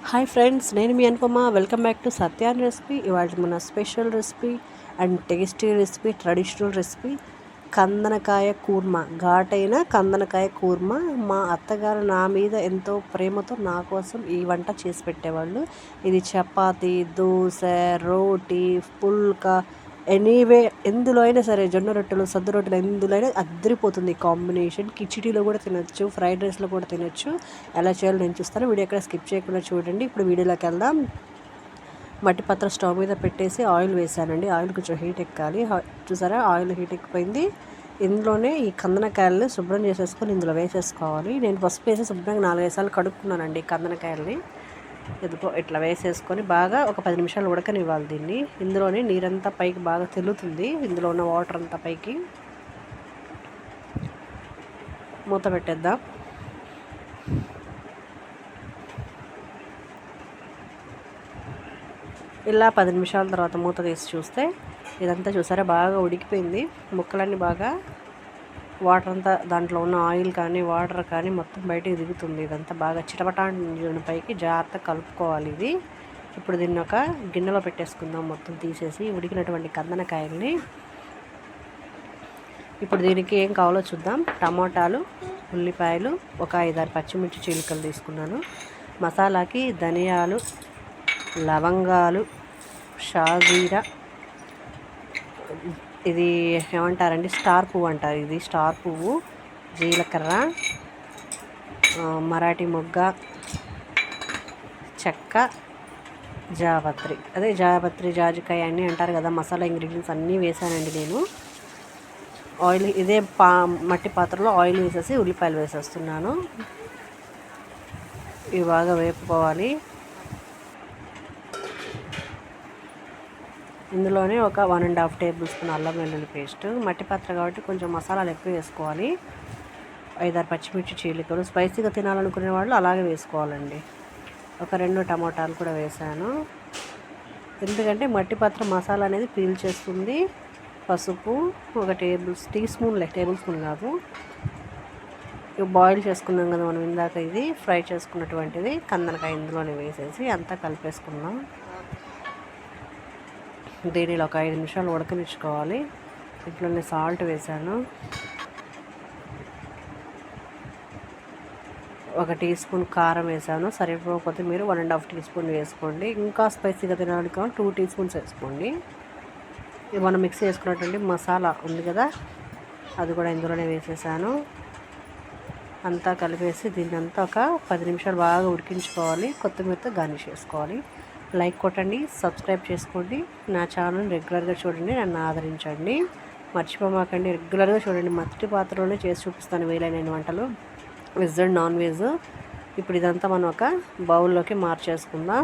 Hi friends, నేను మీ Anupama. Welcome back to Satya recipe. ఇవాళ మన special recipe and tasty recipe, traditional recipe కందనకాయ కూర్మా. ఘాటైన కందనకాయ కూర్మా. మా అత్తగారు నా మీద ఎంతో ప్రేమతో నా కోసం ఈ వంట చేసి పెట్టేవాళ్ళు. ఇది చపాతీ, దోశ, రోటీ, పుల్కా, ఎనీవే ఎందులో అయినా సరే, జొన్న రొట్టెలు, సద్ద రొట్టెలు, ఎందులో అయినా అద్దరిపోతుంది కాంబినేషన్. కిచిడీలో కూడా తినొచ్చు, ఫ్రైడ్ రైస్లో కూడా తినొచ్చు. ఎలా చేయాలో నేను చూస్తాను. వీడియో ఎక్కడ స్కిప్ చేయకుండా చూడండి. ఇప్పుడు వీడియోలోకి వెళ్దాం. మట్టి పాత్ర స్టవ్ మీద పెట్టేసి ఆయిల్ వేసానండి. ఆయిల్ కొంచెం హీట్ ఎక్కాలి. చూసారా, ఆయిల్ హీట్ ఎక్కిపోయింది. ఇందులోనే ఈ కందనకాయలని శుభ్రం చేసేసుకొని ఇందులో వేసేసుకోవాలి. నేను పసుపు వేసి శుభ్రంగా 4-5 సార్లు కడుక్కున్నానండి కందనకాయలని. ఎదుకో ఇట్లా వేసేసుకొని బాగా ఒక 10 నిమిషాలు ఉడకనివ్వాలి దీన్ని. ఇందులోనే నీరంతా పైకి బాగా తెల్లుతుంది. ఇందులో ఉన్న వాటర్ అంతా పైకి. మూత పెట్టేద్దాం. ఇలా 10 నిమిషాల తర్వాత మూత తీసి చూస్తే ఇదంతా చూసారా బాగా ఉడికిపోయింది. ముక్కలన్నీ బాగా వాటర్ అంతా, దాంట్లో ఉన్న ఆయిల్ కానీ వాటర్ కానీ మొత్తం బయటికి దిగుతుంది. ఇదంతా బాగా చిటపటా పైకి జాగ్రత్తగా కలుపుకోవాలి ఇది. ఇప్పుడు దీన్ని ఒక గిన్నెలో పెట్టేసుకుందాం మొత్తం తీసేసి ఉడికినటువంటి కందనకాయల్ని. ఇప్పుడు దీనికి ఏం కావాలో చూద్దాం. టమోటాలు, ఉల్లిపాయలు, ఒక 5-6 పచ్చిమిర్చి చీలికలు తీసుకున్నాను. మసాలాకి ధనియాలు, లవంగాలు, షాజీరా, ఇది ఏమంటారండి, స్టార్ పువ్వు అంటారు. ఇది స్టార్ పువ్వు, జీలకర్ర, మరాఠీ మొగ్గ, చెక్క, జాపత్రి, అదే జాపత్రి, జాజికాయ అన్నీ అంటారు కదా. మసాలా ఇంగ్రీడియంట్స్ అన్నీ వేసానండి నేను. ఆయిల్ ఇదే మట్టి పాత్రలో ఆయిల్ వేసేసి ఉల్లిపాయలు వేసేస్తున్నాను. ఇవి బాగా వేపుకోవాలి. ఇందులోనే ఒక 1.5 టేబుల్ స్పూన్ అల్లం వెల్లుల్లి పేస్ట్. మట్టి పాత్ర కాబట్టి కొంచెం మసాలాలు ఎక్కువ వేసుకోవాలి. 5-6 పచ్చిమిర్చి చీలికలు. స్పైసీగా తినాలనుకునే వాళ్ళు అలాగే వేసుకోవాలండి. ఒక 2 టమోటాలు కూడా వేసాను. ఎందుకంటే మట్టి పాత్ర మసాలా అనేది పీల్చేస్తుంది. పసుపు ఒక టేబుల్ స్పూన్ కాదు. ఇవి బాయిల్ చేసుకున్నాం కదా మనం ఇందాక, ఇది ఫ్రై చేసుకున్నటువంటిది కందనకాయ ఇందులోనే వేసేసి అంతా కలిపేసుకున్నాం. దీనిలో ఒక 5 నిమిషాలు ఉడకనిచ్చుకోవాలి. ఇంట్లోనే సాల్ట్ వేసాను. 1 టీ స్పూన్ కారం వేసాను. సరిపోకపోతే మీరు 1.5 టీ స్పూన్ వేసుకోండి. ఇంకా స్పైసీగా తినాలని 2 టీ స్పూన్స్ వేసుకోండి. ఇది మనం మిక్స్ చేసుకున్నటువంటి మసాలా ఉంది కదా, అది కూడా ఇందులోనే వేసేసాను. అంతా కలిపేసి దీన్ని అంతా ఒక 10 నిమిషాలు బాగా ఉడికించుకోవాలి. కొత్తిమీరతో గార్నిష్ చేసుకోవాలి. లైక్ కొట్టండి, సబ్స్క్రైబ్ చేసుకోండి. నా ఛానల్ రెగ్యులర్గా చూడండి, నన్ను ఆదరించండి. మర్చిపోమాకండి, రెగ్యులర్గా చూడండి. మట్టి పాత్రలోనే చేసి చూపిస్తాను వీలైన వంటలు, వెజ్ అండ్ నాన్ వెజ్. ఇప్పుడు ఇదంతా మనం ఒక బౌల్లోకి మార్చేసుకుందాం.